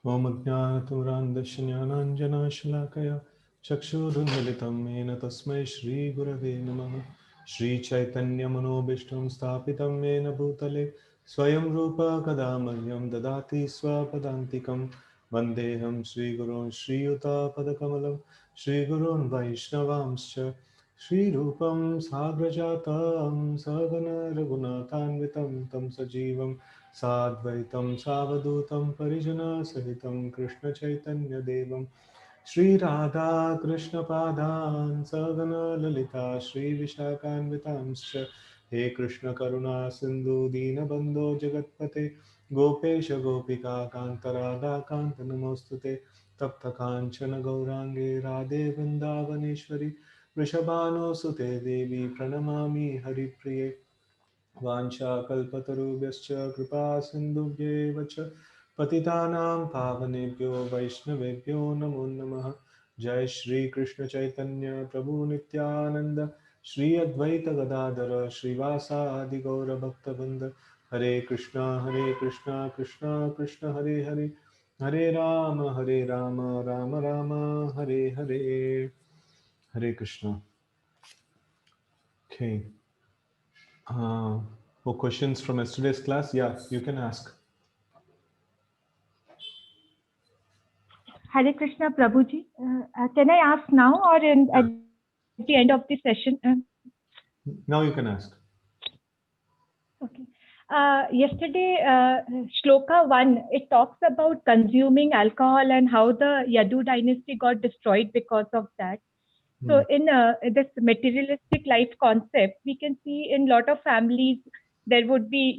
Om Ajnanatimrandasya Jnananjana Chakshurunmilitam Mena Tasmai Shri Gurave Namaha Shri Chaitanya Manobishtam Sthapitam Mena Bhutale Swayam Rupa Kadamahyam Dadati Swapadantikam Vandeham Shri Gurun Shri Yuta Padakamalam Shri Gurun Vaishnavamscha Shri Rupam Sagrajatam Sagana Raghunathanvitam Tam Sajivam Sadvaitam Savadutam Parijana Sahitam Krishna Chaitanya Devam Shri Radha Krishna Padan Sagana Lalita Shri Vishakhanvitanscha He Krishna Karuna Sindhu Dina Bandho Jagatpate Gopesha Gopika Kanta Radha Kanta Namostute Tapta Kanchana Gaurange Radhe Vrindavaneshwari Vrishabhano Sute Devi Pranamami Hari Priye वाञ्छाकल्पतरुभ्यश्च कृपा सिन्धुभ्येव च पतितानां पावनेभ्यो वैष्णवेभ्यो नमो नमः जय श्री कृष्ण चैतन्य प्रभु नित्यानंद श्री अद्वैत गदाधर श्रीवासादि गौर भक्तवृंद हरे Krishna Krishna Krishna Hare Hare Hare Ram Ram Ram Hare Hare Hare Krishna okay. For questions from yesterday's class, yeah, you can ask. Hare Krishna, Prabhuji. Can I ask now or at the end of the session? Now you can ask. Okay. Yesterday, Shloka 1, it talks about consuming alcohol and how the Yadu dynasty got destroyed because of that. So in this materialistic life concept, we can see in a lot of families, there would be,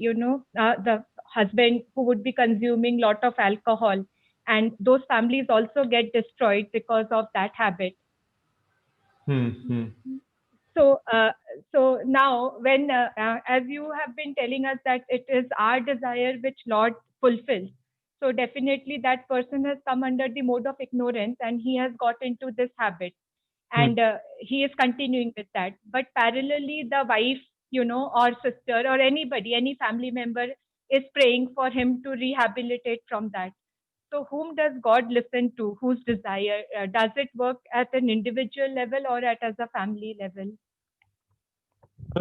the husband who would be consuming lot of alcohol, and those families also get destroyed because of that habit. So, so now when, as you have been telling us that it is our desire which Lord fulfills, so definitely that person has come under the mode of ignorance and he has got into this habit, and he is continuing with that. But parallelly, the wife, or sister or anybody, any family member is praying for him to rehabilitate from that. So whom does God listen to? Whose desire? Does it work at an individual level or at as a family level?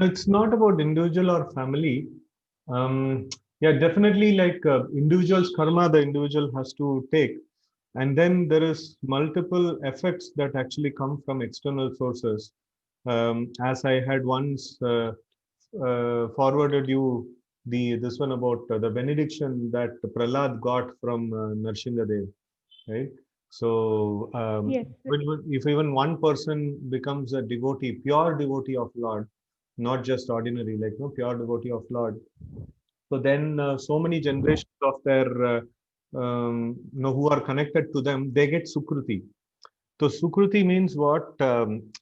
It's not about individual or family. Yeah, definitely like individual's karma, the individual has to take. And then there is multiple effects that actually come from external sources. As I had once forwarded you this one about the benediction that Prahlad got from Narsinghadev, right? So Yes. if even one person becomes a devotee, pure devotee of Lord, not just ordinary, like no pure devotee of Lord, so then so many generations of their who are connected to them, they get sukruti. So sukruti means what?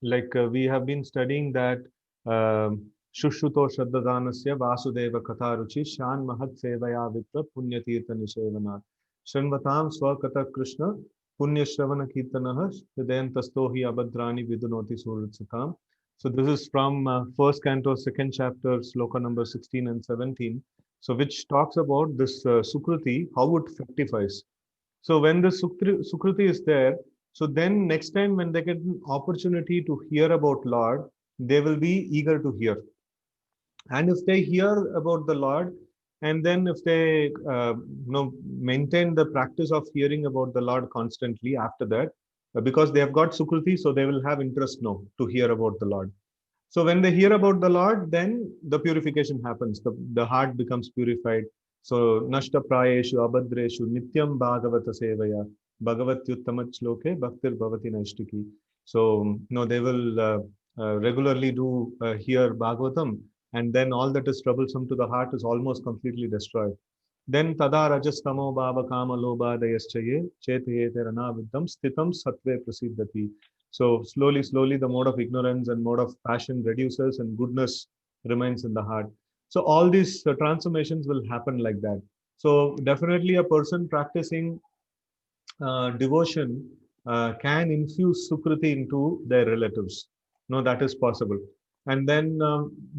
Like we have been studying that Shushruto Shraddhadanasya Vasudeva Katharuchi Shan Mahat Sevaya Vipra Punyatirtha Nishevanat Shanvatam Swakata Krishna Punya Shravana Kirtanaha Hridayantastohi Abhadrani Vidunoti Suritsatam. So this is from first canto, second chapter, sloka number 16 and 17. So which talks about this sukruti, how it fructifies. So when the sukruti is there, so then next time when they get an opportunity to hear about Lord, they will be eager to hear. And if they hear about the Lord, and then if they maintain the practice of hearing about the Lord constantly after that, because they have got sukruti, so they will have interest now to hear about the Lord. So when they hear about the Lord, then the purification happens. The heart becomes purified. So nashta prayeshu abhadreshu nityam bhagavata sevaya bhagavatyuttama shloke bhaktir bhavati naishtiki. So no, they will regularly do hear Bhagavatam, and then all that is troublesome to the heart is almost completely destroyed. Then tada rajastamo bhava kama lobha dayaschaye chetayete ranaviddam stitam sattve prasiddhati. So slowly, the mode of ignorance and mode of passion reduces and goodness remains in the heart. So all these transformations will happen like that. So definitely a person practicing devotion can infuse Sukriti into their relatives. No, that is possible. And then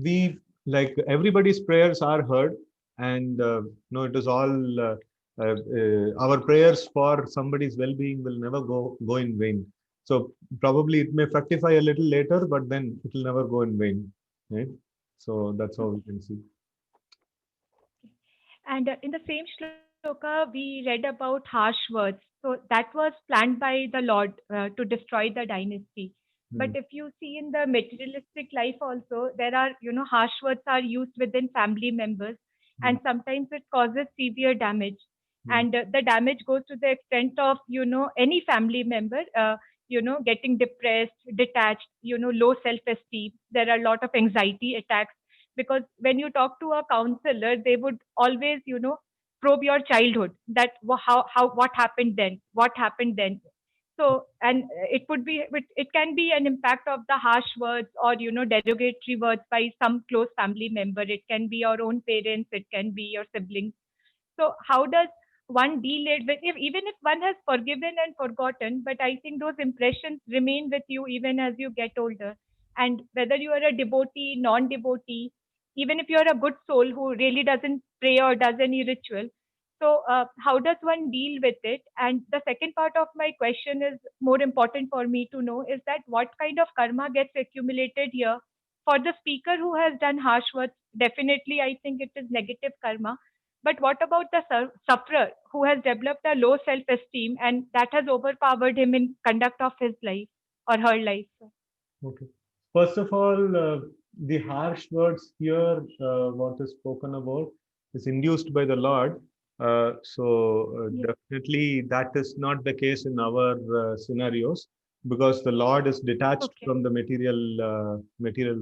we, like everybody's prayers are heard, and no, it is all our prayers for somebody's well-being will never go in vain. So probably it may fructify a little later, but then it will never go in vain, right? So that's how we can see. And in the same shloka, we read about harsh words. So that was planned by the Lord to destroy the dynasty. But Mm, if you see in the materialistic life also, there are, harsh words are used within family members, mm, and sometimes it causes severe damage. mm, And the damage goes to the extent of, any family member, getting depressed, detached, low self-esteem. There are a lot of anxiety attacks because when you talk to a counselor, they would always, probe your childhood, that how what happened then. So, and it can be an impact of the harsh words or, derogatory words by some close family member. It can be your own parents, it can be your siblings. So how does one deal it with, if even if one has forgiven and forgotten, but I think those impressions remain with you even as you get older. And whether you are a devotee, non-devotee, even if you are a good soul who really doesn't pray or does any ritual. So how does one deal with it? And the second part of my question is more important for me to know, is that what kind of karma gets accumulated here for the speaker who has done harsh words? Definitely, I think it is negative karma, but what about the sufferer who has developed a low self esteem and that has overpowered him in conduct of his life or her life? okay. First of all, the harsh words here, what is spoken about, is induced by the Lord. Yes. Definitely that is not the case in our scenarios, because the Lord is detached Okay. from the material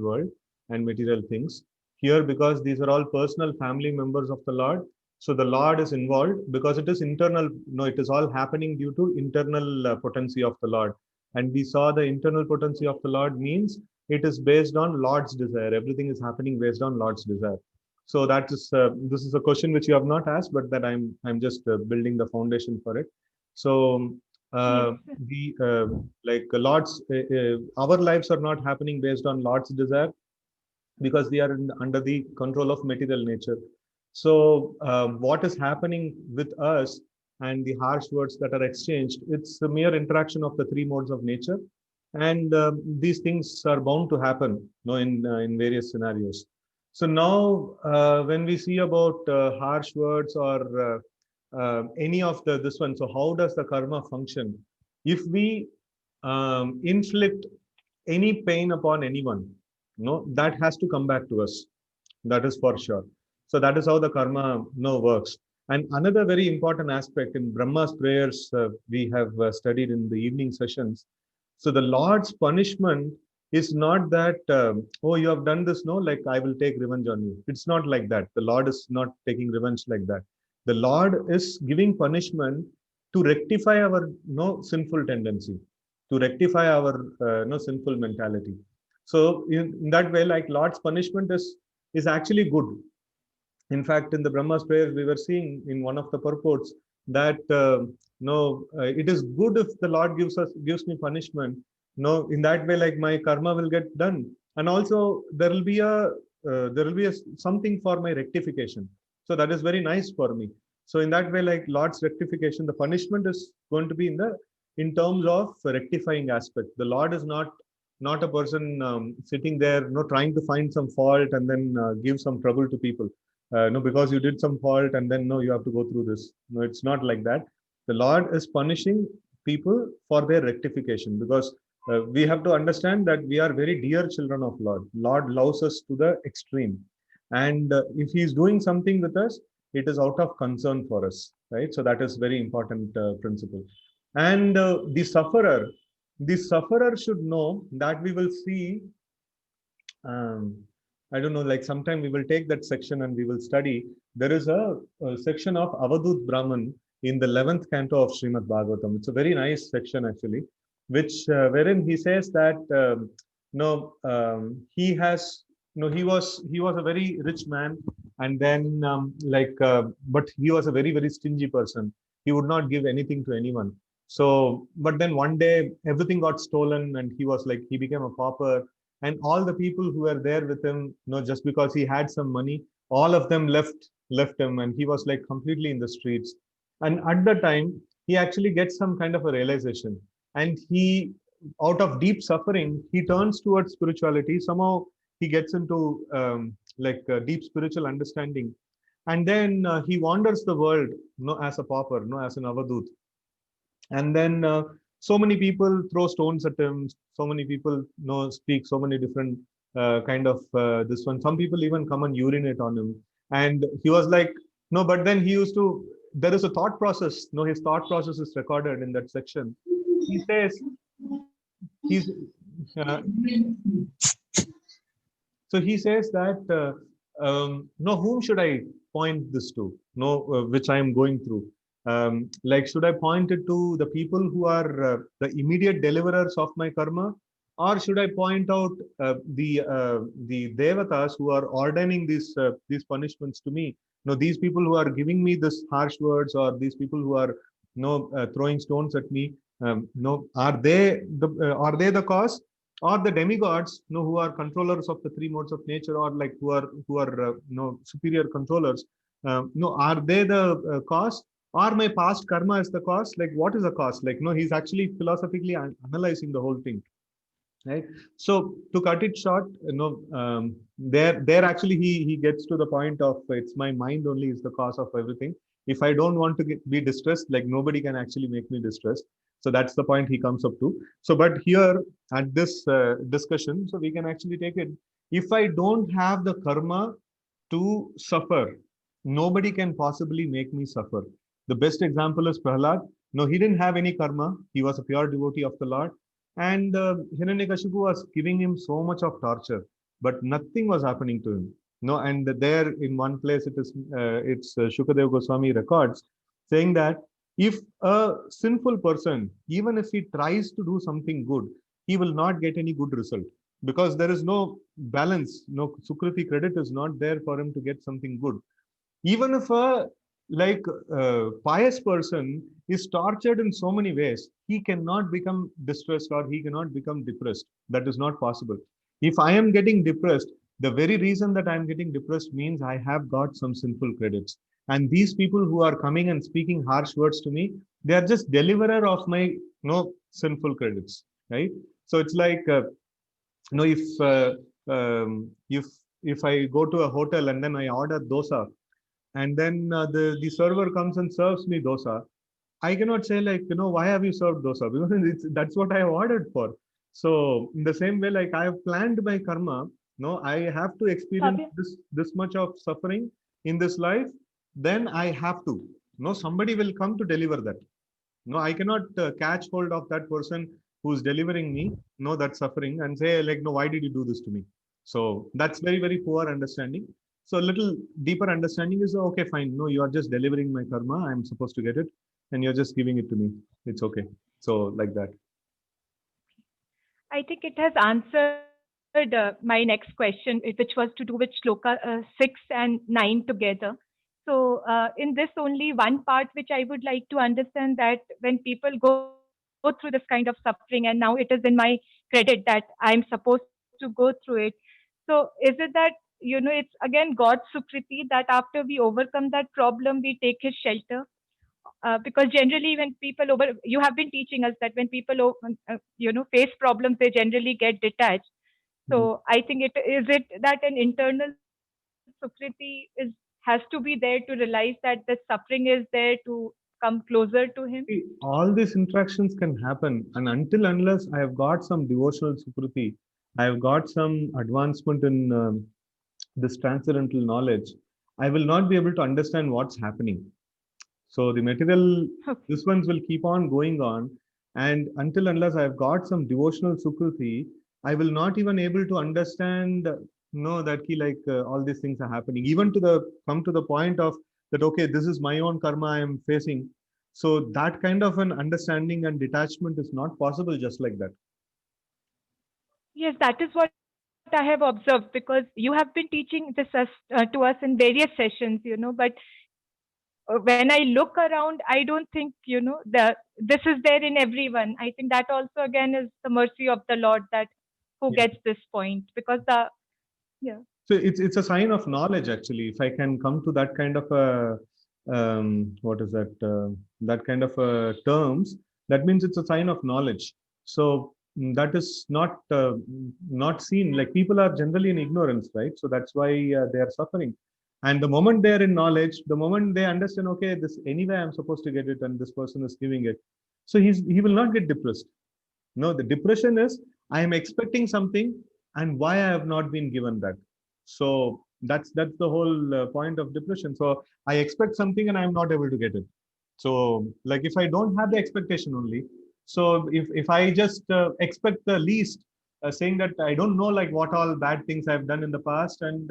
world and material things. Here, because these are all personal family members of the Lord, so the Lord is involved because it is internal. No, it is all happening due to internal potency of the Lord. And we saw the internal potency of the Lord means it is based on Lord's desire. Everything is happening based on Lord's desire. So that is this is a question which you have not asked, but that I'm just building the foundation for it. So Yes. the like Lord's our lives are not happening based on Lord's desire, because we are under the control of material nature. So, what is happening with us and the harsh words that are exchanged, it's a mere interaction of the three modes of nature. And these things are bound to happen, in various scenarios. So now, when we see about harsh words or any of the this one, so how does the karma function? If we inflict any pain upon anyone, no, that has to come back to us. That is for sure. So that is how the karma works. And another very important aspect in Brahma's prayers, we have studied in the evening sessions. So the Lord's punishment is not that, oh, you have done this, no, like I will take revenge on you. It's not like that. The Lord is not taking revenge like that. The Lord is giving punishment to rectify our sinful tendency, to rectify our sinful mentality. So in that way, like Lord's punishment is actually good. In fact, in the Brahma's prayers, we were seeing in one of the purports that no, it is good if the Lord gives me punishment. No, in that way, like my karma will get done, and also there will be a something for my rectification. So that is very nice for me. So in that way, like Lord's rectification, the punishment is going to be in terms of rectifying aspect. The Lord is not a person sitting there, trying to find some fault and then give some trouble to people. No, because you did some fault and then no, you have to go through this. No, it's not like that. The Lord is punishing people for their rectification, because we have to understand that we are very dear children of Lord. Lord loves us to the extreme, and if He is doing something with us, it is out of concern for us, right? So that is very important principle. And the sufferer should know that we will see um, I don't know, like sometime we will take that section and we will study. There is a section of Avadut Brahman in the 11th canto of Srimad Bhagavatam. It's a very nice section actually, which wherein he says that he has he was a very rich man, and then but he was a very very stingy person. He would not give anything to anyone. So, but then one day everything got stolen, and he became a pauper, and all the people who were there with him, just because he had some money, all of them left him, and he was like completely in the streets. And at the time, he actually gets some kind of a realization, and he, out of deep suffering, he turns towards spirituality. Somehow he gets into deep spiritual understanding, and then he wanders the world, as a pauper, as an avadut. And then so many people throw stones at him. So many people, speak so many different kind of this one. Some people even come and urinate on him, and he was like, no. But then he used to. There is a thought process. No, his thought process is recorded in that section. He says he's. Uh, so he says that, no, whom should I point this to? No, which I am going through. Like, should I point it to the people who are the immediate deliverers of my karma, or should I point out the devatas who are ordaining these punishments to me? No, these people who are giving me this harsh words, or these people who are throwing stones at me. No, are they the cause? Or the demigods, who are controllers of the three modes of nature, or like who are superior controllers, are they the cause, or my past karma is the cause? Like, what is the cause? Like, no, he's actually philosophically analyzing the whole thing, right? So to cut it short, there actually he gets to the point of, it's my mind only is the cause of everything. If I don't want to be distressed, like, nobody can actually make me distressed. So that's the point he comes up to. So but here at this discussion, so we can actually take it, if I don't have the karma to suffer, nobody can possibly make me suffer. The best example is Prahlad. No, he didn't have any karma. He was a pure devotee of the Lord, and Hiranyakashipu was giving him so much of torture, but nothing was happening to him. No, and there in one place it's Shukadev Goswami records saying that if a sinful person, even if he tries to do something good, he will not get any good result, because there is no balance. No Sukriti credit is not there for him to get something good. Even if a like pious person is tortured in so many ways, he cannot become distressed, or he cannot become depressed. That is not possible. If I am getting depressed, the very reason that I am getting depressed means I have got some sinful credits, and these people who are coming and speaking harsh words to me, they are just deliverer of my sinful credits, right? So it's like, if if I go to a hotel and then I order dosa, and then the server comes and serves me dosa, I cannot say, like, why have you served dosa? Because that's what I have ordered for. So in the same way, like, I have planned my karma. No, I have to experience Kavya? this much of suffering in this life. Then I have to. No, somebody will come to deliver that. No, I cannot catch hold of that person who's delivering me, that suffering, and say, like, no, why did you do this to me? So that's very, very poor understanding. So a little deeper understanding is, okay, fine. No, you are just delivering my karma. I'm supposed to get it, and you're just giving it to me. It's okay. So like that. I think it has answered my next question, which was to do with shloka 6 and 9 together. So, in this, only one part which I would like to understand, that when people go through this kind of suffering, and now it is in my credit that I'm supposed to go through it. So, is it that, it's again God's Sukriti that after we overcome that problem, we take His shelter? Because generally when people over you have been teaching us that when people face problems, they generally get detached. Mhm. So I think it that an internal sukriti has to be there to realize that the suffering is there to come closer to him. See, all these interactions can happen, and until unless I have got some devotional sukriti, I have got some advancement in this transcendental knowledge, I will not be able to understand what's happening. So the material, Okay. this ones will keep on going on, and until unless I have got some devotional sukriti, I will not even able to understand, that ki, like, all these things are happening. Even to the come to the point of that, okay, this is my own karma I am facing. So that kind of an understanding and detachment is not possible just like that. Yes, that is what I have observed, because you have been teaching this to us in various sessions, but when I look around, I don't think, this is there in everyone. I think that also again is the mercy of the Lord, that who gets Yeah. this point, because the yeah. So it's a sign of knowledge actually. If I can come to that kind of a what is that, that kind of terms, that means it's a sign of knowledge. So that is not seen. Like people are generally in ignorance, right? So that's why they are suffering. And the moment they are in knowledge, the moment they understand, okay, this anyway I'm supposed to get it, and this person is giving it, so he will not get depressed. No, the depression is I am expecting something and why I have not been given that. So that's the whole point of depression. So I expect something and I am not able to get it. So like if I don't have the expectation only, so if I just expect the least, saying that I don't know like what all bad things I've done in the past, and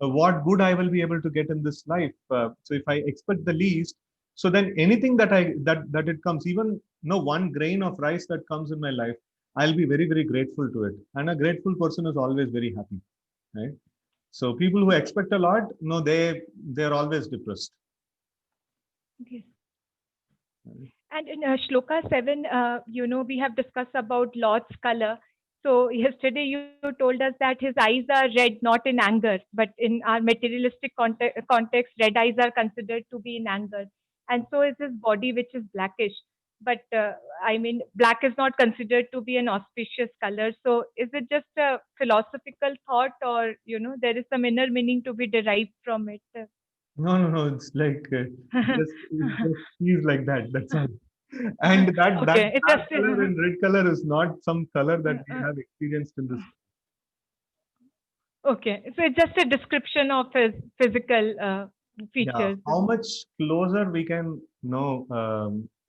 what good I will be able to get in this life. So if I expect the least, so then anything that it comes, even no one grain of rice that comes in my life, I'll be very, very grateful to it. And a grateful person is always very happy, right? So people who expect a lot, no, they're always depressed. Okay. And in Shloka 7, we have discussed about Lord's color. So yesterday you told us that his eyes are red, not in anger, but in our materialistic context, red eyes are considered to be in anger. And so is his body, which is blackish. But I mean, black is not considered to be an auspicious color. So is it just a philosophical thought, or there is some inner meaning to be derived from it? No, no, no. It's like it just he's like that. That's all. And that Okay, it's black just color and red color is not some color that we have experienced in this. okay. So it's just a description of his physical Yeah, features. how much closer we can know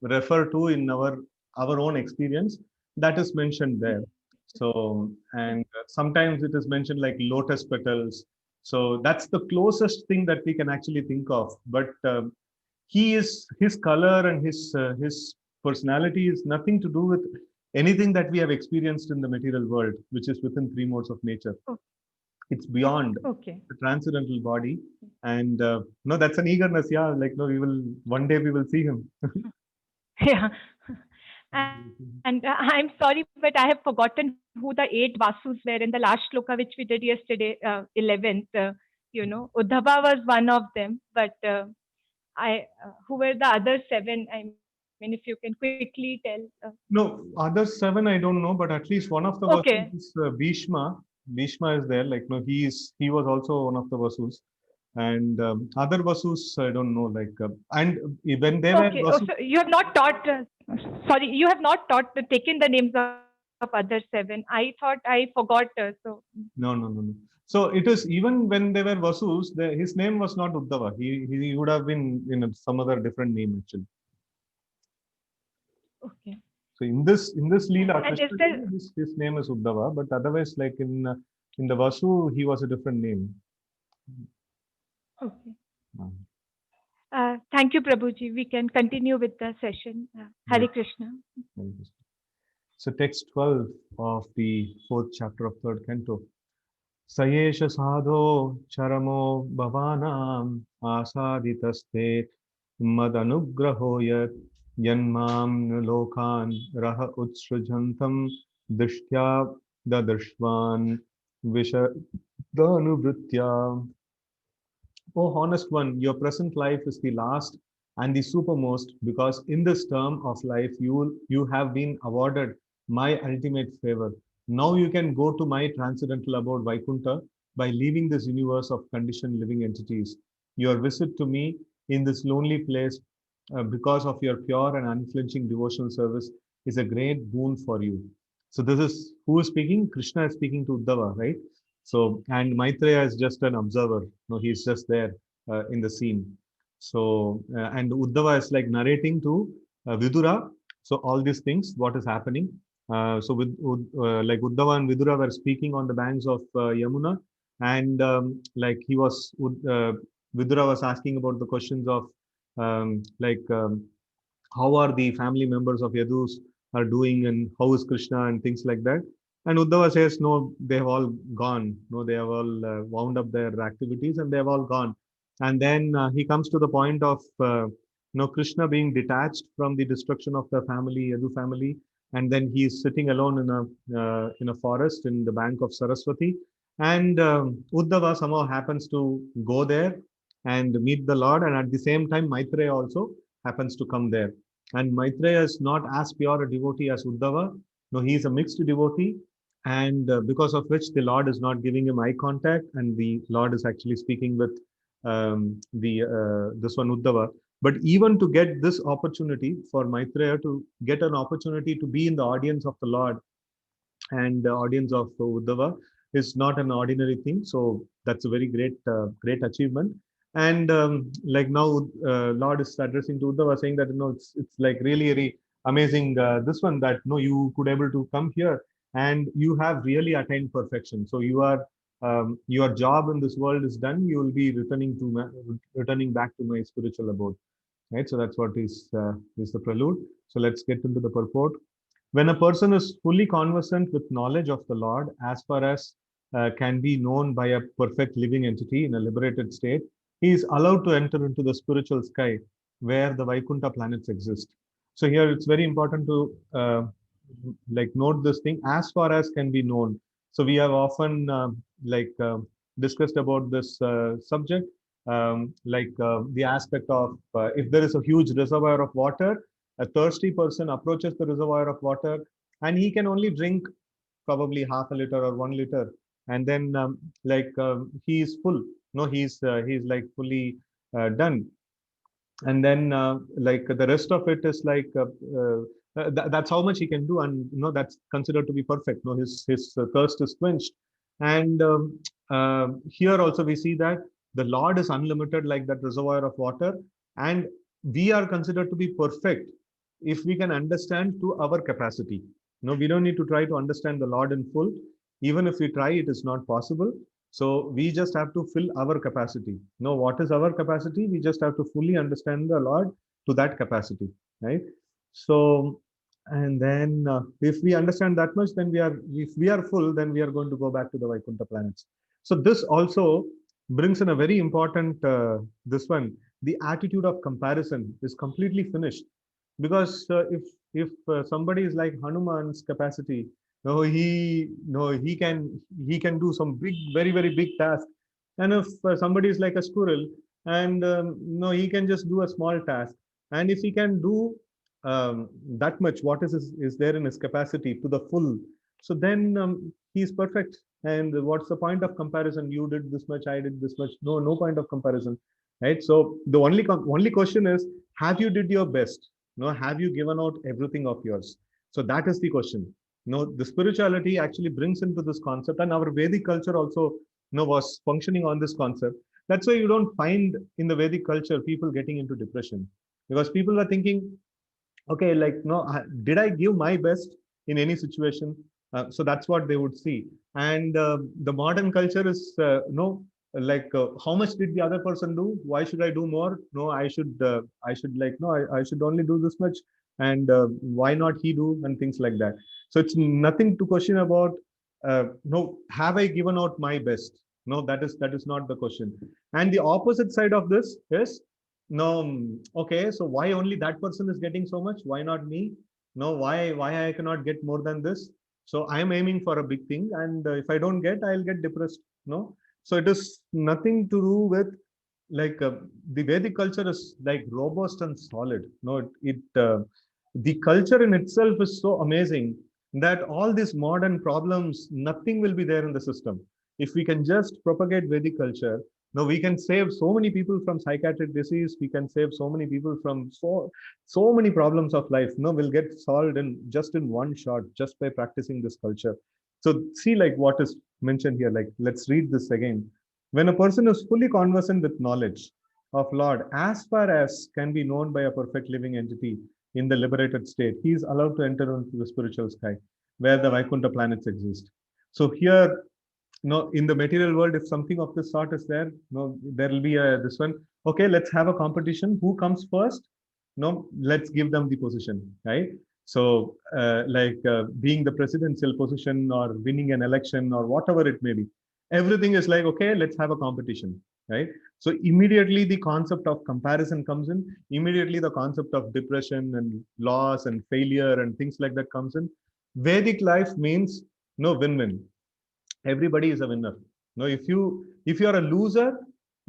refer to in our own experience, that is mentioned there. So and sometimes it is mentioned like lotus petals. So that's the closest thing that we can actually think of. But his color and his personality is nothing to do with anything that we have experienced in the material world, which is within three modes of nature. Oh, It's beyond okay. the transcendental body. And no, that's an eagerness. Yeah, like no, we will one day we will see him. Yeah. And I'm sorry, but I have forgotten who the 8 Vasus were in the last shloka which we did yesterday, 11th. Uddhava was one of them, but who were the other 7? I mean, if you can quickly tell. No, other 7 I don't know, but at least one of the Okay. Vasus is Bhishma. Bhishma is there. Like no, he was also one of the Vasus, and other Vasus I don't know. Like and when they were Okay. Oh, Vasus, so you have not taught, sorry, you have not taught, taken the names of other 7. I thought I forgot. no, no, no, no. So it is even when they were Vasus, his name was not Uddhava. He would have been in some other different name actually. Okay. So in this Leela, And is Krishna there, Leela, his name is Uddhava, but otherwise, like in the Vasu, he was a different name. okay. Uh, Thank you, Prabhuji. We can continue with the session. yeah, Hare Krishna. very good. So text 12 of the fourth chapter of third canto. Sayesha sadho charamo bhavanam asaditaste madanugraho yat yanmam lokan raha utsrujantam dishtya dadarshvan vishadhanuvritya. O honest one, your present life is the last and the supermost, because in this term of life you have been awarded my ultimate favor. Now you can go to my transcendental abode Vaikuntha by leaving this universe of conditioned living entities. Your visit to me in this lonely place, because of your pure and unflinching devotional service, is a great boon for you. So this is who is speaking? Krishna is speaking to Uddhava, right? So, and Maitreya is just an observer. No, he's just there in the scene. So, and Uddhava is like narrating to Vidura. So, all these things, what is happening. So, with like Uddhava and Vidura were speaking on the banks of Yamuna, and like Vidura was asking about the questions of how are the family members of Yadus are doing, and how is Krishna and things like that. And Uddhava says, no, they have all gone. No, they have all wound up their activities and they have all gone. And then he comes to the point of Krishna being detached from the destruction of the family, Yadu family, and then he is sitting alone in a forest in the bank of Saraswati. And Uddhava somehow happens to go there, and meet the Lord. And at the same time, Maitreya also happens to come there. And Maitreya is not as pure a devotee as Uddhava. No, he is a mixed devotee. And because of which the Lord is not giving him eye contact, and the Lord is actually speaking with the this one Uddhava. But even to get this opportunity for Maitreya to get an opportunity to be in the audience of the Lord and the audience of Uddhava is not an ordinary thing. So that's a very great achievement. And like now, Lord is addressing to Uddhava, saying that it's like really amazing. This one that you could able to come here and you have really attained perfection. So your job in this world is done. You will be returning back to my spiritual abode. Right. So that's what is the prelude. So let's get into the purport. When a person is fully conversant with knowledge of the Lord, as far as can be known by a perfect living entity in a liberated state, he is allowed to enter into the spiritual sky where the Vaikuntha planets exist. So here it's very important to like note this thing, as far as can be known. So we have often discussed about this subject, the aspect of if there is a huge reservoir of water, a thirsty person approaches the reservoir of water and he can only drink probably half a liter or 1 liter, and then he is full. No, he's like fully done, and then like the rest of it is like that's how much he can do, and that's considered to be perfect. No, his thirst is quenched. And here also we see that the Lord is unlimited like that reservoir of water, and we are considered to be perfect if we can understand to our capacity. No, we don't need to try to understand the Lord in full. Even if we try, it is not possible. So we just have to fill our capacity. Now, what is our capacity? We just have to fully understand the Lord to that capacity, right? So, and then if we understand that much, then if we are full, then we are going to go back to the Vaikuntha planets. So this also brings in a very important, this one, the attitude of comparison is completely finished. Because if somebody is like Hanuman's capacity, no, he can do some big, very big task. And if somebody is like a squirrel, and no, he can just do a small task. And if he can do that much, what is there in his capacity to the full, so then he's perfect. And what's the point of comparison? You did this much, I did this much. No point of comparison, right? So the only question is, have you did your best? No, have you given out everything of yours? So that is the question. No, the spirituality actually brings into this concept, and our Vedic culture also was functioning on this concept. That's why you don't find in the Vedic culture people getting into depression, because people are thinking, okay, like, no, did I give my best in any situation? So that's what they would see. And the modern culture is no, like, how much did the other person do? Why should I do more? No, I should like, no, I should only do this much. And why not he do, and things like that. So it's nothing to question about. No, have I given out my best? No, that is not the question. And the opposite side of this is, no, okay, so why only that person is getting so much? Why not me? No, why I cannot get more than this? So I am aiming for a big thing, and if I don't get, I'll get depressed. No, so it is nothing to do with, like, the Vedic culture is like robust and solid. No, the culture in itself is so amazing that all these modern problems, nothing will be there in the system. If we can just propagate Vedic culture, now we can save so many people from psychiatric disease. We can save so many people from so many problems of life. No, will get solved in one shot, just by practicing this culture. So see, like, what is mentioned here. Like, let's read this again. When a person is fully conversant with knowledge of Lord, as far as can be known by a perfect living entity in the liberated state, he is allowed to enter into the spiritual sky where the Vaikuntha planets exist. So here, in the material world, if something of this sort is there, there will be this one. Okay, let's have a competition. Who comes first? No, let's give them the position, right? So, being the presidential position or winning an election or whatever it may be, everything is like, okay, let's have a competition, right? So immediately the concept of comparison comes in. Immediately the concept of depression and loss and failure and things like that comes in. Vedic life means no win-win. Everybody is a winner. No, if you are a loser,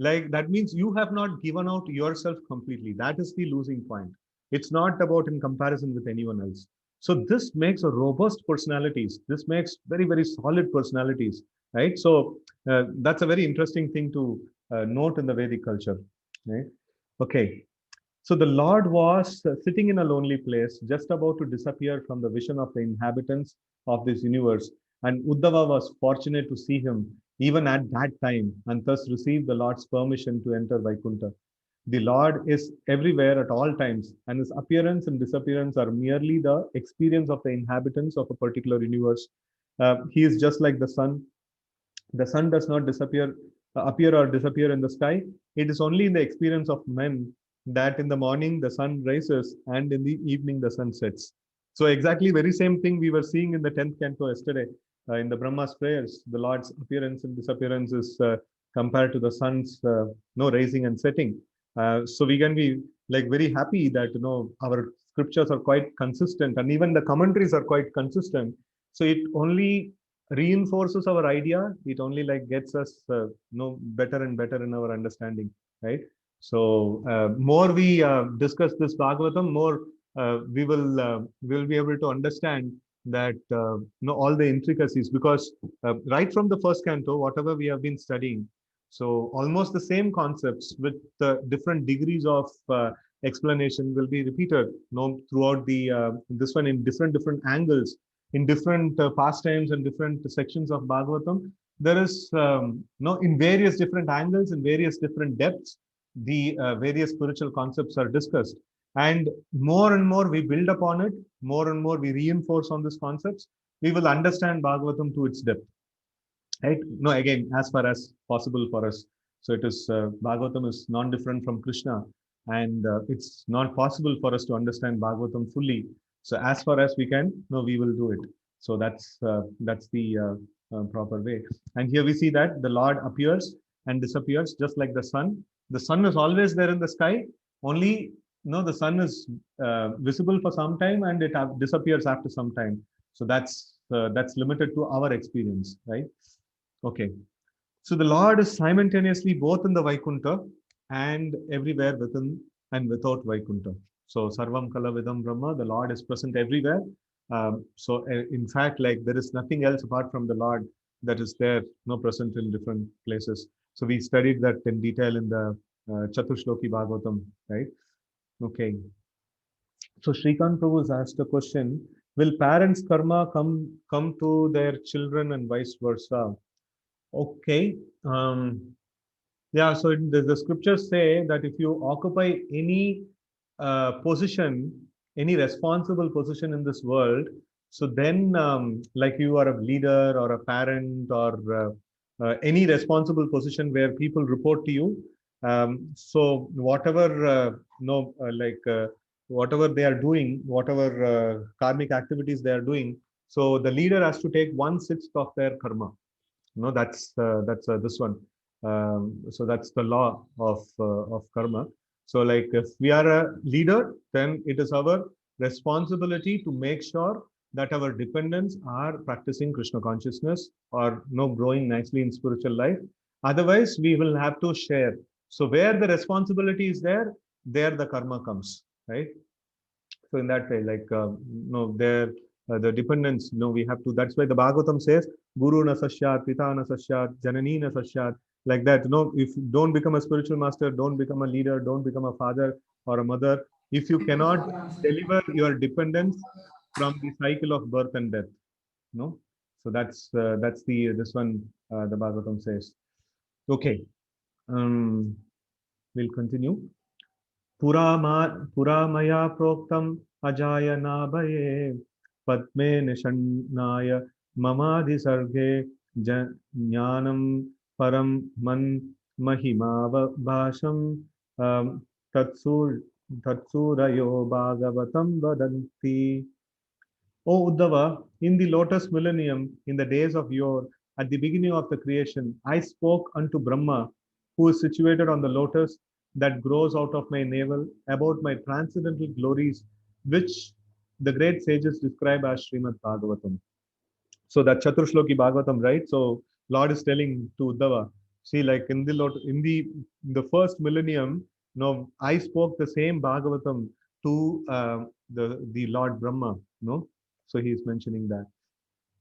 Like that means you have not given out yourself completely. That is the losing point. It's not about in comparison with anyone else. So this makes a robust personalities. This makes very, very solid personalities, right? So that's a very interesting thing to note in the Vedic culture, right? Okay. So the Lord was sitting in a lonely place, just about to disappear from the vision of the inhabitants of this universe. And Uddhava was fortunate to see him even at that time, and thus received the Lord's permission to enter Vaikuntha. The Lord is everywhere at all times, and his appearance and disappearance are merely the experience of the inhabitants of a particular universe. He is just like the sun. The sun does not appear or disappear in the sky. It is only in the experience of men that in the morning the sun rises and in the evening the sun sets. So exactly very same thing we were seeing in the 10th canto yesterday in the Brahma's prayers. The Lord's appearance and disappearance is compared to the sun's no rising and setting. So we can be like very happy that our scriptures are quite consistent, and even the commentaries are quite consistent. So it only reinforces our idea. It only like gets us better and better in our understanding, right? So more we discuss this Bhagavatam, more we will be able to understand that all the intricacies, because right from the first canto, whatever we have been studying, so almost the same concepts with different degrees of explanation will be repeated throughout the this one in different angles, in different pastimes and different sections of Bhagavatam. There is in various different angles, in various different depths, the various spiritual concepts are discussed. And more we build upon it, more and more we reinforce on these concepts, we will understand Bhagavatam to its depth. Right? No, again, as far as possible for us. So it is Bhagavatam is non-different from Krishna, and it's not possible for us to understand Bhagavatam fully. So as far as we can, no, we will do it. So that's the proper way. And here we see that the Lord appears and disappears just like the sun. The sun is always there in the sky. Only the sun is visible for some time and it disappears after some time. So that's limited to our experience, right? Okay. So the Lord is simultaneously both in the Vaikuntha and everywhere within and without Vaikuntha. So Sarvam Kalavidam Brahma, the Lord is present everywhere. So in fact, like there is nothing else apart from the Lord that is there, present in different places. So we studied that in detail in the Chatushloki Bhagavatam, right? Okay. So Srikant Prabhu has asked a question: will parents' karma come to their children and vice versa? Okay. Yeah, so the scriptures say that if you occupy any position, any responsible position in this world, so then like you are a leader or a parent or any responsible position where people report to you. So whatever, whatever they are doing, whatever karmic activities they are doing, so the leader has to take 1/6 of their karma. No, that's this one. So that's the law of karma. So like if we are a leader, then it is our responsibility to make sure that our dependents are practicing Krishna consciousness or growing nicely in spiritual life. Otherwise, we will have to share. So where the responsibility is there the karma comes, right? So in that way, like there the dependence, we have to. That's why the Bhagavatam says, "Guru na sasyat, Pita na sasyat, Janani na sasyat." Like that, if you don't become a spiritual master, don't become a leader, don't become a father or a mother, if you cannot deliver your dependence from the cycle of birth and death, no. So that's the this one the Bhagavatam says. Okay, we'll continue. पुरा मया प्रोक्तम् अजायनाभये पद्मे निषण्णाय ममाधिसर्गे ज्ञानं परं मन् महिमावभाषं तत्सूरयो भागवतं वदन्ति. O Uddhava, in the lotus millennium, in the days of yore, at the beginning of the creation, I spoke unto Brahma, who is situated on the lotus that grows out of my navel, about my transcendental glories, which the great sages describe as Srimad Bhagavatam. So that Chatushloki Bhagavatam, right? So Lord is telling to Uddhava See, like in the first millennium, I spoke the same Bhagavatam to the Lord Brahma. No, so he is mentioning that,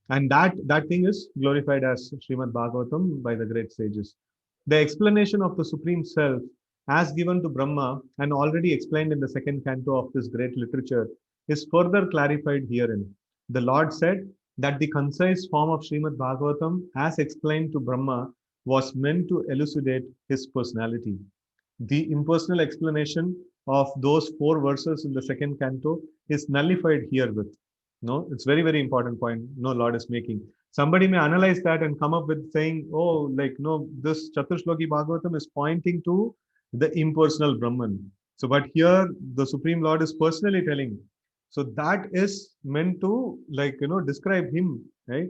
and that thing is glorified as Srimad Bhagavatam by the great sages. The explanation of the Supreme Self, as given to Brahma and already explained in the second canto of this great literature, is further clarified herein. The Lord said that the concise form of Srimad Bhagavatam, as explained to Brahma, was meant to elucidate his personality. The impersonal explanation of those four verses in the second canto is nullified herewith. No, it's very, very important point. No, Lord is making. Somebody may analyze that and come up with saying, oh, like, no, this Chaturshloki Bhagavatam is pointing to the impersonal Brahman. So, but here the Supreme Lord is personally telling. So that is meant to, like, describe him, right?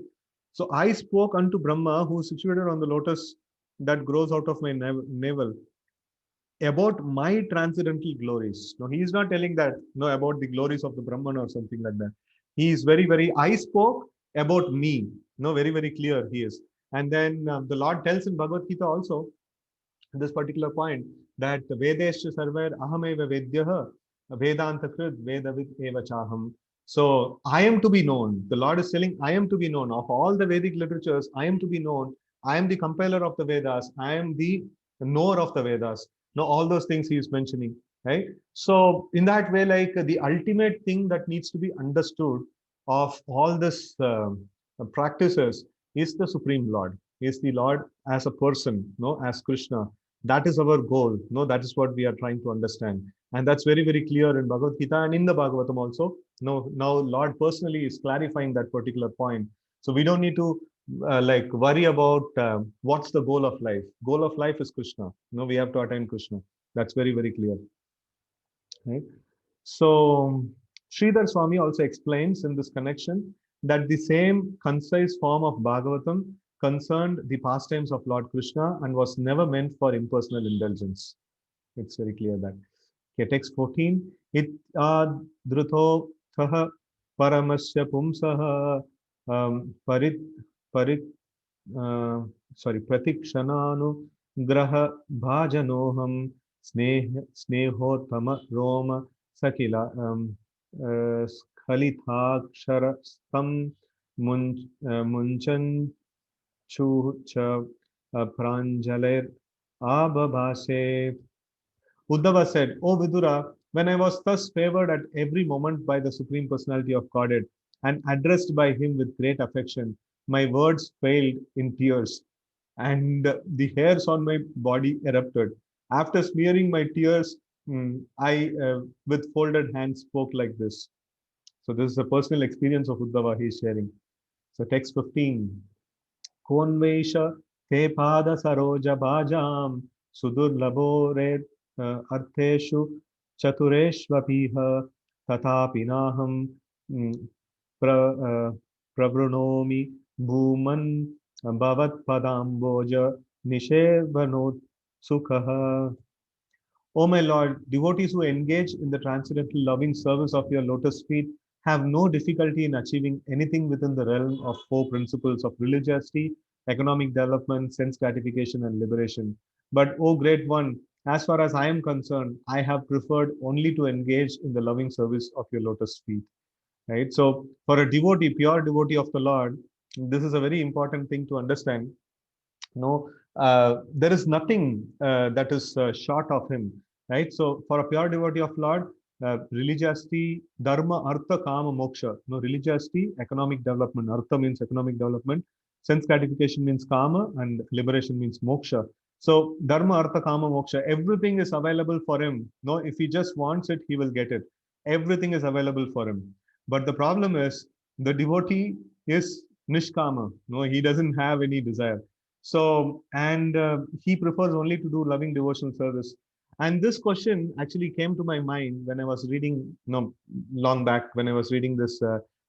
So I spoke unto Brahma, who is situated on the lotus that grows out of my navel, about my transcendental glories. No, he is not telling that, no, about the glories of the Brahman or something like that. He is very, very, I spoke about me. No, very, very clear he is. And then the Lord tells in Bhagavad Gita also, this particular point, that Vedesha Sarver Ahameva Vedyaha Vedanta Krit Vedavid Eva Chaham. So I am to be known. The Lord is telling, I am to be known. Of all the Vedic literatures, I am to be known. I am the compiler of the Vedas. I am the knower of the Vedas. Now, all those things he is mentioning, right? So, in that way, like the ultimate thing that needs to be understood of all this practices is the Supreme Lord, is the Lord as a person, no, as Krishna. That is our goal. No, that is what we are trying to understand. And that's very, very clear in Bhagavad Gita and in the Bhagavatam also. No, now Lord personally is clarifying that particular point. So we don't need to like worry about what's the goal of life. Goal of life is Krishna. No, we have to attain Krishna. That's very, very clear. Right? So Sridhar Swami also explains in this connection that the same concise form of Bhagavatam concerned the pastimes of Lord Krishna and was never meant for impersonal indulgence. It's very clear that. Okay, text 14. It drutho thaha paramasya pumsaha parit parit pratikshana graha bhajanoham snehottama roma sakila स्खलिताक्षर स्तम मुंचन chu pranjaler ababase. Uddhava said, O Vidura, when I was thus favored at every moment by the Supreme Personality of Godhead and addressed by him with great affection, my words failed in tears, and the hairs on my body erupted. After smearing my tears, I, with folded hands, spoke like this. So, this is a personal experience of Uddhava he is sharing. So, text 15. Konvesh te pada saroja bhajam sudurlabho red artheshu chatureshvapiha tatapinaham pravrunomi bhuman bhavat padamboja nishevanot sukha. O my Lord, devotees who engage in the transcendental loving service of your lotus feet have no difficulty in achieving anything within the realm of four principles of religiosity, economic development, sense gratification, and liberation. But, O Great One, as far as I am concerned, I have preferred only to engage in the loving service of your lotus feet. Right? So, for a devotee, pure devotee of the Lord, this is a very important thing to understand. No, there is nothing that is short of him, right? So for a pure devotee of Lord, religiosity, dharma, artha, kama, moksha. No, religiosity, economic development. Artha means economic development. Sense gratification means kama, and liberation means moksha. So dharma, artha, kama, moksha. Everything is available for him. No, if he just wants it, he will get it. Everything is available for him. But the problem is the devotee is nishkama. No, he doesn't have any desire. So, and he prefers only to do loving devotional service. And this question actually came to my mind when I was reading, long back, when I was reading this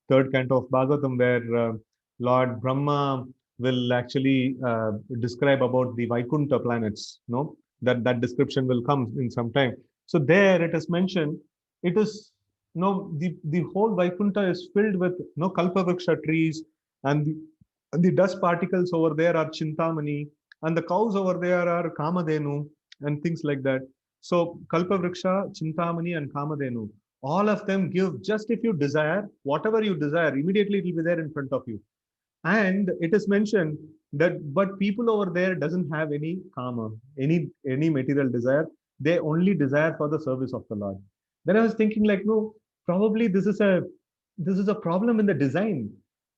third canto of Bhagavatam, where Lord Brahma will actually describe about the Vaikuntha planets. No, that description will come in some time. So there it is mentioned. It is the whole Vaikuntha is filled with Kalpavriksha trees, and the dust particles over there are Chintamani, and the cows over there are Kamadhenu and things like that. So Kalpavriksha, Chintamani, and Kamadhenu, all of them give just if you desire, whatever you desire, immediately it will be there in front of you. And it is mentioned that but people over there doesn't have any karma, any material desire. They only desire for the service of the Lord. Then I was thinking like, no, probably this is a problem in the design.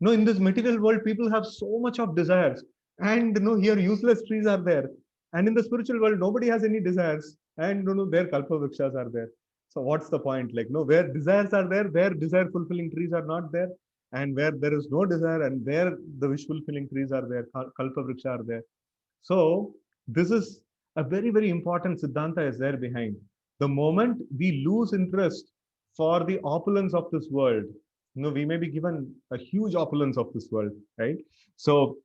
No, in this material world people have so much of desires, and no, here useless trees are there, and in the spiritual world nobody has any desires, and no, there kalpa vrikshas are there. So what's the point? Like, no, where desires are there, where desire fulfilling trees are not there, and where there is no desire and where the wish fulfilling trees are there, kalpa vriksha are there. So this is a very, very important siddhanta is there behind. The moment we lose interest for the opulence of this world, we may be given a huge opulence of this world, right? So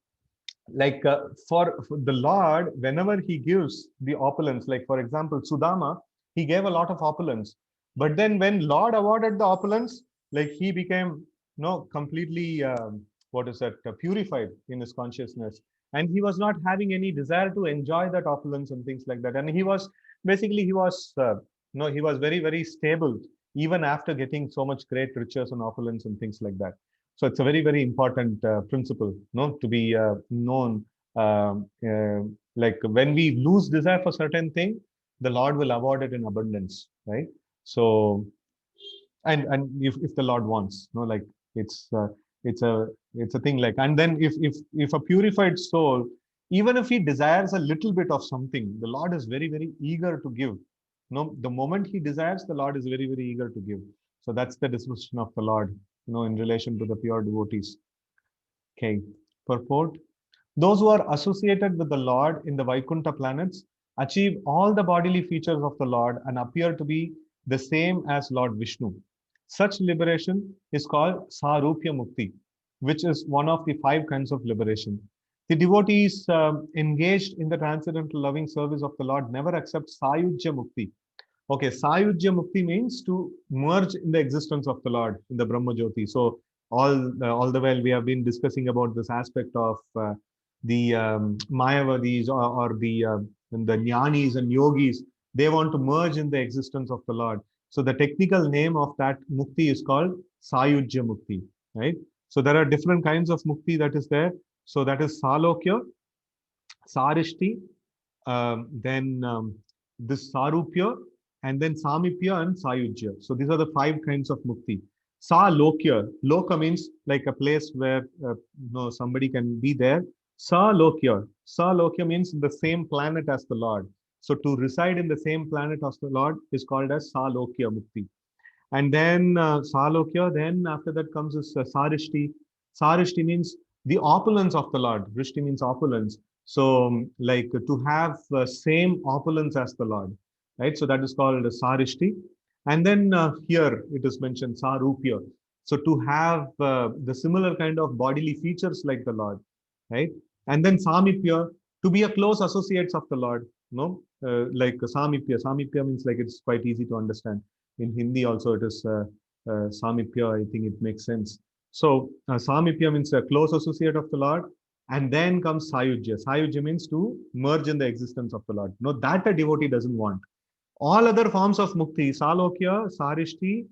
like for the Lord, whenever he gives the opulence, like for example, Sudama, he gave a lot of opulence. But then when Lord awarded the opulence, like he became completely, what is that, purified in his consciousness. And he was not having any desire to enjoy that opulence and things like that. And he was basically, he was very, very stable, even after getting so much great riches and opulence and things like that. So it's a very, very important principle, to be known. Like when we lose desire for certain thing, the Lord will award it in abundance, right? So, and if the Lord wants, like it's uh, it's a it's a thing like, and then if a purified soul, even if he desires a little bit of something, the Lord is very, very eager to give. No, the moment he desires, the Lord is very, very eager to give. So that's the disposition of the Lord, in relation to the pure devotees. Okay. Purport. Those who are associated with the Lord in the Vaikuntha planets achieve all the bodily features of the Lord and appear to be the same as Lord Vishnu. Such liberation is called Sarupya Mukti, which is one of the 5 kinds of liberation. The devotees engaged in the transcendental loving service of the Lord never accept Sayujya Mukti. Okay, Sayujya Mukti means to merge in the existence of the Lord in the Brahma Jyoti. So all the while we have been discussing about this aspect of the Mayavadis or the Jnanis and Yogis. They want to merge in the existence of the Lord. So the technical name of that Mukti is called Sayujya Mukti, right? So there are different kinds of Mukti that is there. So that is Salokya, Sarishti, then this Sarupya, and then Samipya and Sayujya. So these are the 5 kinds of mukti. Sa Lokya. Loka means like a place where somebody can be there. Sa Lokya. Sa Lokya means the same planet as the Lord. So to reside in the same planet as the Lord is called as Sa Lokya Mukti. And then Salokya, then after that comes this Sarishti. Sarishti means the opulence of the Lord. Rishti means opulence. So like to have same opulence as the Lord, right? So that is called Sarishti. And then here it is mentioned Sarupya. So to have the similar kind of bodily features like the Lord, right? And then Samipya, to be a close associates of the Lord, like Samipya. Samipya means like it's quite easy to understand. In Hindi also it is Samipya, I think it makes sense. So Samipya means a close associate of the Lord, and then comes Sayujya. Sayujya means to merge in the existence of the Lord. No, that a devotee doesn't want. All other forms of mukti, Salokya, Sarishti,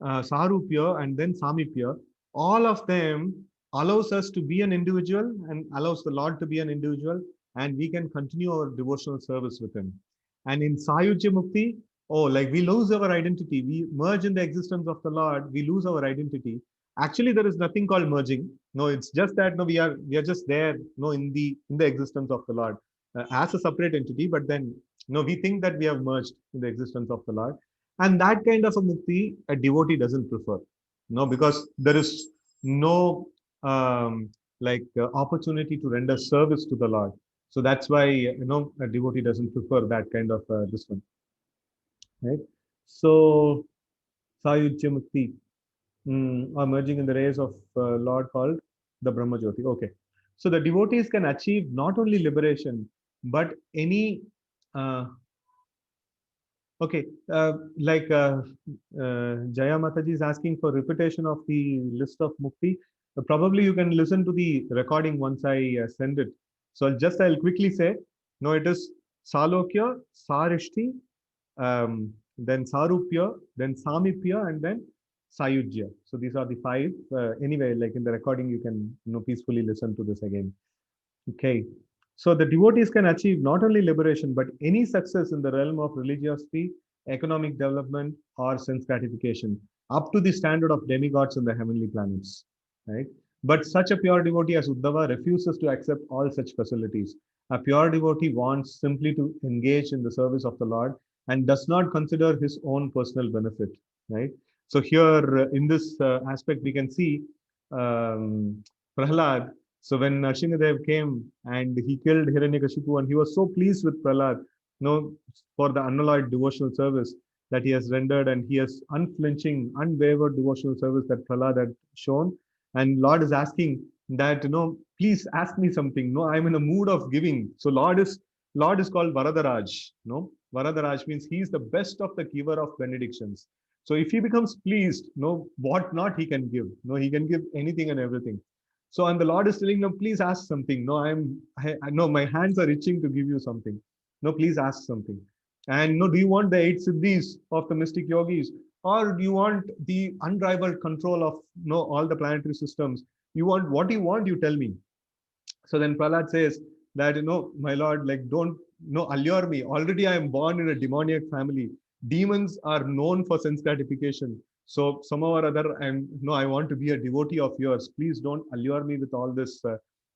Sarupya, and then Samipya, all of them allows us to be an individual and allows the Lord to be an individual, and we can continue our devotional service with Him. And in Sayujya Mukti, oh, like we lose our identity, we merge in the existence of the Lord, we lose our identity. Actually, there is nothing called merging. No, it's just that no, we are just there, no, in the existence of the Lord as a separate entity, but then no, we think that we have merged in the existence of the Lord. And that kind of a mukti, a devotee doesn't prefer. No, because there is no opportunity to render service to the Lord. So that's why, a devotee doesn't prefer that kind of this one. Right? So, Sayujya Mukti, are merging in the rays of Lord called the Brahma Jyoti. Okay. So the devotees can achieve not only liberation, but any okay, Jaya Mataji is asking for repetition of the list of mukti. Probably you can listen to the recording once I send it. So I'll quickly say, no, it is Salokya, Sarishti, then Sarupya, then Samipya, and then Sayujya. So these are the five. Anyway, like in the recording, you can peacefully listen to this again. Okay. So the devotees can achieve not only liberation, but any success in the realm of religiosity, economic development, or sense gratification, up to the standard of demigods in the heavenly planets. Right? But such a pure devotee as Uddhava refuses to accept all such facilities. A pure devotee wants simply to engage in the service of the Lord and does not consider his own personal benefit. Right? So here in this aspect, we can see Prahlad. So when Nrsimhadev came and he killed Hiranyakashipu, and he was so pleased with Prahlad, for the unalloyed devotional service that he has rendered, and he has unflinching, unwavered devotional service that Prahlad had shown. And Lord is asking that, please ask me something. No, I'm in a mood of giving. So Lord is called Varadaraj. No, Varadaraj means he is the best of the giver of benedictions. So if he becomes pleased, what not he can give. No, he can give anything and everything. So, and the Lord is telling them, please ask something. No, no, my hands are itching to give you something. No, please ask something. And no, do you want the 8 siddhis of the mystic yogis, or do you want the unrivaled control of all the planetary systems? You want what you want? You tell me. So then Prahlad says that, my Lord, like, don't allure me. Already I am born in a demoniac family. Demons are known for sense gratification. So somehow or other, I want to be a devotee of yours. Please don't allure me with all this,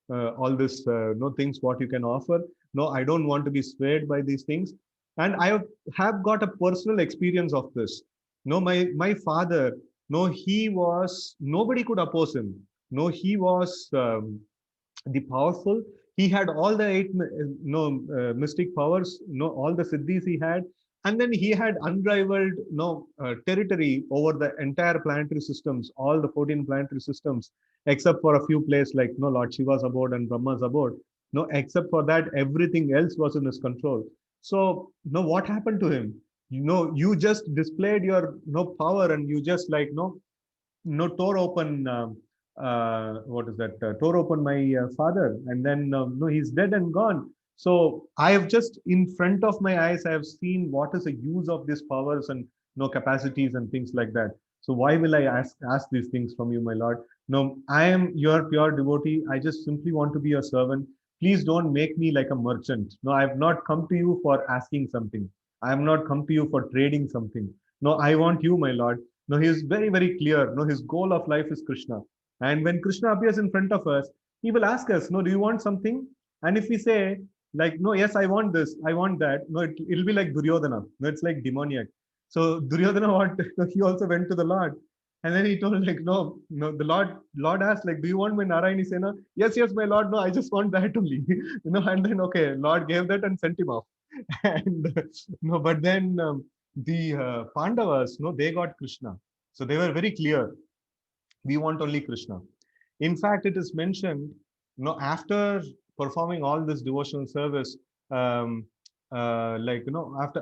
no things what you can offer. No, I don't want to be swayed by these things. And I have got a personal experience of this. No, my father, no, he was, nobody could oppose him. No, he was the powerful. He had all the 8 mystic powers, all the siddhis he had. And then he had unrivaled territory over the entire planetary systems, all the 14 planetary systems, except for a few places like Lord Shiva's abode and Brahma's abode. No, except for that, everything else was in his control. So what happened to him? You just displayed your power, and you just like tore open what is that tore open my father, and then no, he's dead and gone. So I have just in front of my eyes, I have seen what is the use of these powers and capacities and things like that. So why will I ask these things from you, my Lord? No, I am your pure devotee. I just simply want to be your servant. Please don't make me like a merchant. No, I have not come to you for asking something. I have not come to you for trading something. No, I want you, my Lord. No, he is very, very clear. No, his goal of life is Krishna. And when Krishna appears in front of us, he will ask us, no, do you want something? And if we say, like, no, yes, I want this, I want that, no, it'll be like Duryodhana. No, it's like demoniac. So Duryodhana, he also went to the Lord. And then he told, like, no, the Lord asked, like, do you want my Narayani Sena? Yes, yes, my Lord, no, I just want that only. And then, okay, Lord gave that and sent him off. And no, but then the Pandavas, no, they got Krishna. So they were very clear. We want only Krishna. In fact, it is mentioned, after performing all this devotional service, like,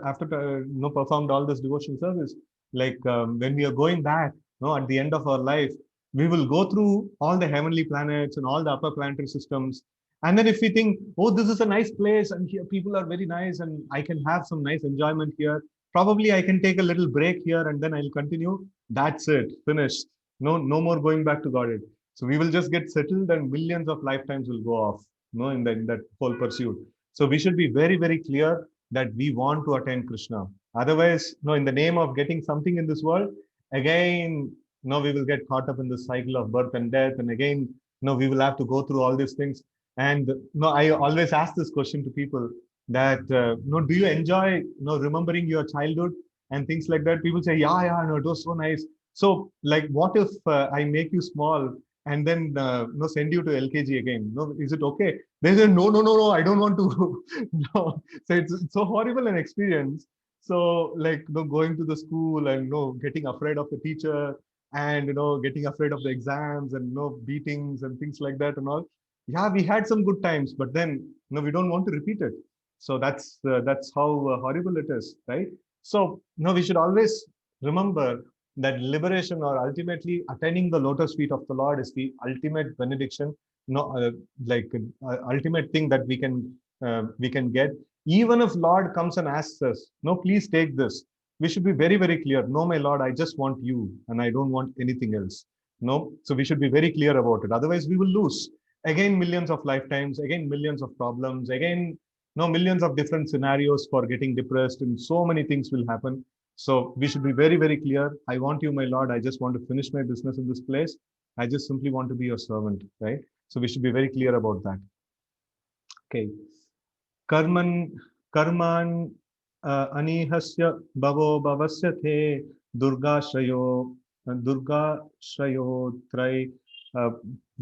after performed all this devotional service, like when we are going back, at the end of our life, we will go through all the heavenly planets and all the upper planetary systems. And then if we think, oh, this is a nice place and here people are very nice and I can have some nice enjoyment here, probably I can take a little break here and then I'll continue. That's it, finished. No more going back to Godhead. So we will just get settled and millions of lifetimes will go off, in that whole pursuit. So we should be very, very clear that we want to attain Krishna. Otherwise, in the name of getting something in this world, again, we will get caught up in the cycle of birth and death. And again, we will have to go through all these things. And I always ask this question to people that, do you enjoy, remembering your childhood and things like that? People say, yeah, no, it was so nice. So, like, what if I make you small and then send you to LKG again? No, is it okay? They say, no, I don't want to. No, so it's so horrible an experience. So, like, going to the school and getting afraid of the teacher and getting afraid of the exams and beatings and things like that and all. Yeah, we had some good times, but then we don't want to repeat it. So that's how horrible it is, right? So we should always remember that liberation or ultimately attaining the lotus feet of the Lord is the ultimate benediction no, like ultimate thing that we can get. Even if Lord comes and asks us, no, please take this. We should be very, very clear. No, my Lord, I just want you, and I don't want anything else. No, so we should be very clear about it. Otherwise, we will lose again millions of lifetimes, again millions of problems, again no millions of different scenarios for getting depressed, and so many things will happen. So we should be very, very clear. I want you, my Lord. I just want to finish my business in this place. I just simply want to be your servant, right? So we should be very clear about that. Okay. Karman, karman anihasya bhavo bhavasya the durga shrayo trai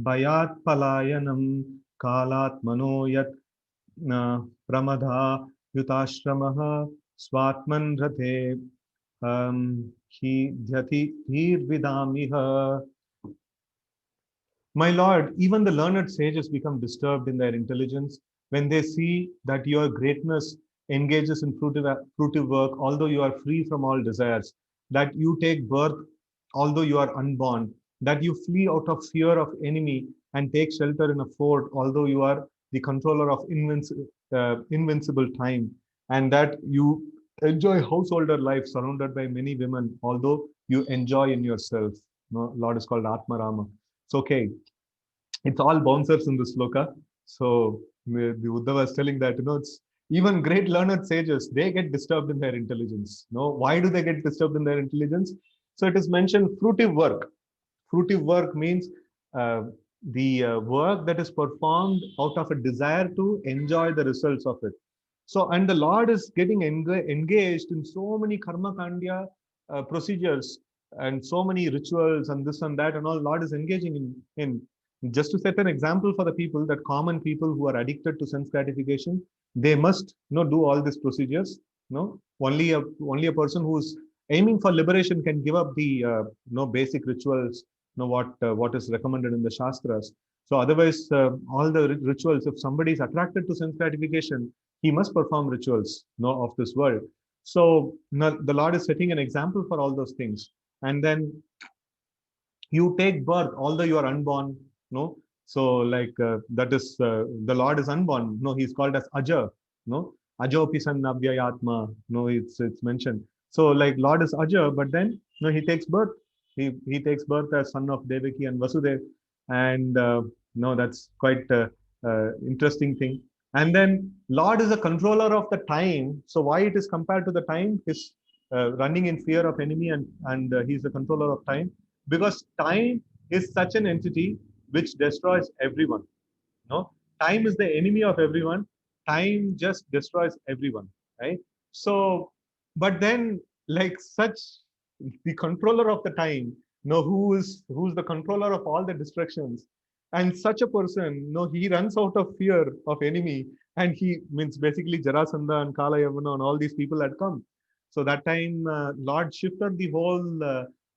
bayat palayanam kalat mano yat pramadha yutashramah swatman rathe hi dhyati dhir vidamiha. My lord, even the learned sages become disturbed in their intelligence when they see that your greatness engages in fruitive work, although you are free from all desires, that you take birth, although you are unborn, that you flee out of fear of enemy and take shelter in a fort, although you are the controller of invincible time, and that you enjoy householder life surrounded by many women, although you enjoy in yourself. No, Lord is called Atma Rama. It's okay. It's all bouncers in this sloka. So the Uddhava is telling that, it's even great learned sages, they get disturbed in their intelligence. Why do they get disturbed in their intelligence? So it is mentioned fruitive work. Fruitive work means the work that is performed out of a desire to enjoy the results of it. So, and the Lord is getting engaged in so many karma kandya procedures and so many rituals and this and that and all. Lord is engaging in just to set an example for the people, that common people who are addicted to sense gratification, they must do all these procedures. Only a person who's aiming for liberation can give up the basic rituals, what is recommended in the shastras. So otherwise, all the rituals, if somebody is attracted to sense gratification, he must perform rituals of this world. So the Lord is setting an example for all those things. And then you take birth, although you are unborn. No, so like that is the Lord is unborn. No, he's called as Aja. No, Ajopi san Navyayatma. No, it's mentioned. So like Lord is Aja, but then he takes birth. He takes birth as son of Devaki and Vasudev, and no, that's quite interesting thing. And then Lord is a controller of the time. So why it is compared to the time? Is running in fear of enemy, and he's the controller of time, because time is such an entity which destroys everyone. No, time is the enemy of everyone. Time just destroys everyone, right? So, but then like such, the controller of the time, who's the controller of all the distractions, and such a person, he runs out of fear of enemy, and he means basically Jarasandha and Kala Yavana and all these people had come. So that time, Lord shifted the whole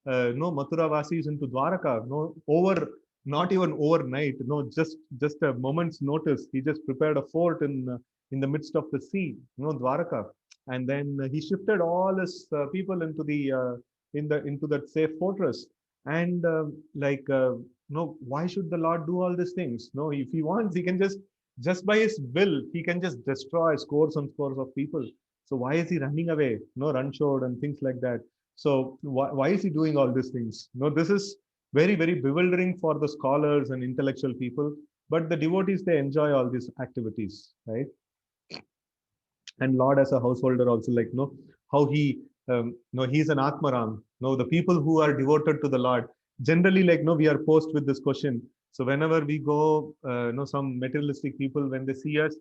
Mathura Vasis into Dwaraka. No, over not even overnight. No, just a moment's notice. He just prepared a fort in the midst of the sea. Dwaraka, and then he shifted all his people into the into that safe fortress. And like no, why should the Lord do all these things? No, if he wants, he can just by his will, he can just destroy scores and scores of people. So why is he running away? No, run short and things like that. So why is he doing all these things? No, this is very, very bewildering for the scholars and intellectual people. But the devotees, they enjoy all these activities, right? And Lord as a householder also, like, how he, he's an Atmaram. No, the people who are devoted to the Lord, generally, like, we are posed with this question. So whenever we go, some materialistic people, when they see us,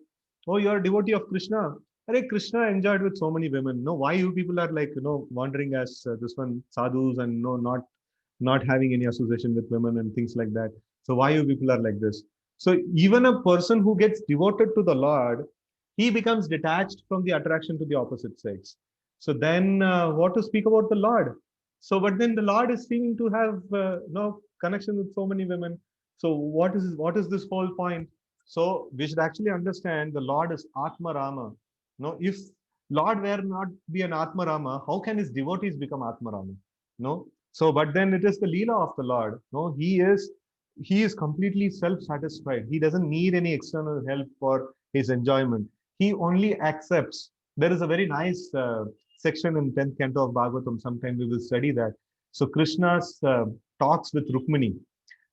oh, you're a devotee of Krishna. Hare Krishna enjoyed with so many women. No, why you people are like, wandering as this one sadhus and not having any association with women and things like that. So why you people are like this? So even a person who gets devoted to the Lord, he becomes detached from the attraction to the opposite sex. So then, what to speak about the Lord? So, but then the Lord is seeming to have no connection with so many women. So, what is this whole point? So, we should actually understand the Lord is Atma Rama. No, if Lord were not be an Atma Rama, how can his devotees become Atma Rama? No. So, but then it is the Leela of the Lord. No, he is he is completely self-satisfied. He doesn't need any external help for his enjoyment. He only accepts. There is a very nice section in 10th Canto of Bhagavatam. Sometime we will study that. So Krishna's talks with Rukmini.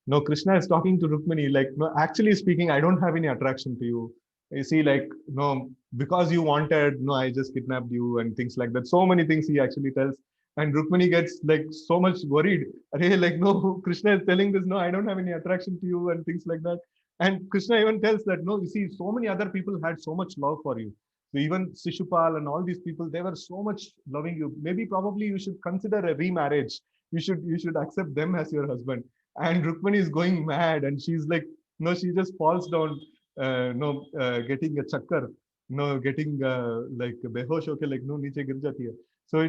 No, Krishna is talking to Rukmini, like, no, actually speaking, I don't have any attraction to you. You see, like, no, because you wanted, no, I just kidnapped you and things like that. So many things he actually tells. And Rukmini gets like so much worried. Arey, like, no, Krishna is telling this, no, I don't have any attraction to you and things like that. And Krishna even tells that, no, you see, so many other people had so much love for you. So even Sishupal and all these people, they were so much loving you. Maybe probably you should consider a remarriage. You should accept them as your husband. And Rukmani is going mad, and she's like, no, she just falls down, no, getting a chakkar, no, getting like behosh, okay, like no, niche gir jati hai. So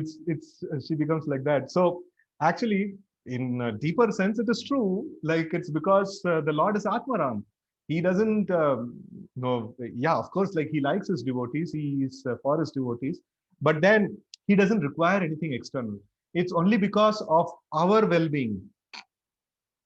she becomes like that. So actually, in a deeper sense, it is true. Like it's because the Lord is Atmaram. He doesn't, no, yeah, of course, like he likes his devotees, he is for his devotees, but then he doesn't require anything external. It's only because of our well-being,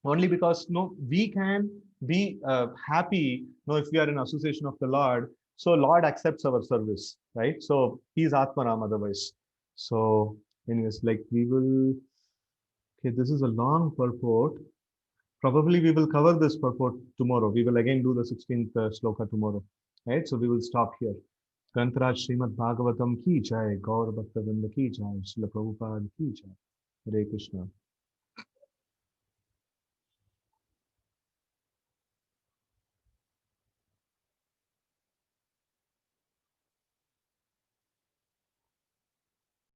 only because no, we can be happy, no, if we are in association of the Lord. So Lord accepts our service, right? So he is Atmaram otherwise. So anyways, like we will, okay, this is a long purport. Probably we will cover this purport tomorrow. We will again do the 16th shloka tomorrow, right? So we will stop here. Grantaraj Srimad Bhagavatam ki jai, Gaur Bhakta Vrinda ki jai, Srila Prabhupada ki jai. Hare Krishna.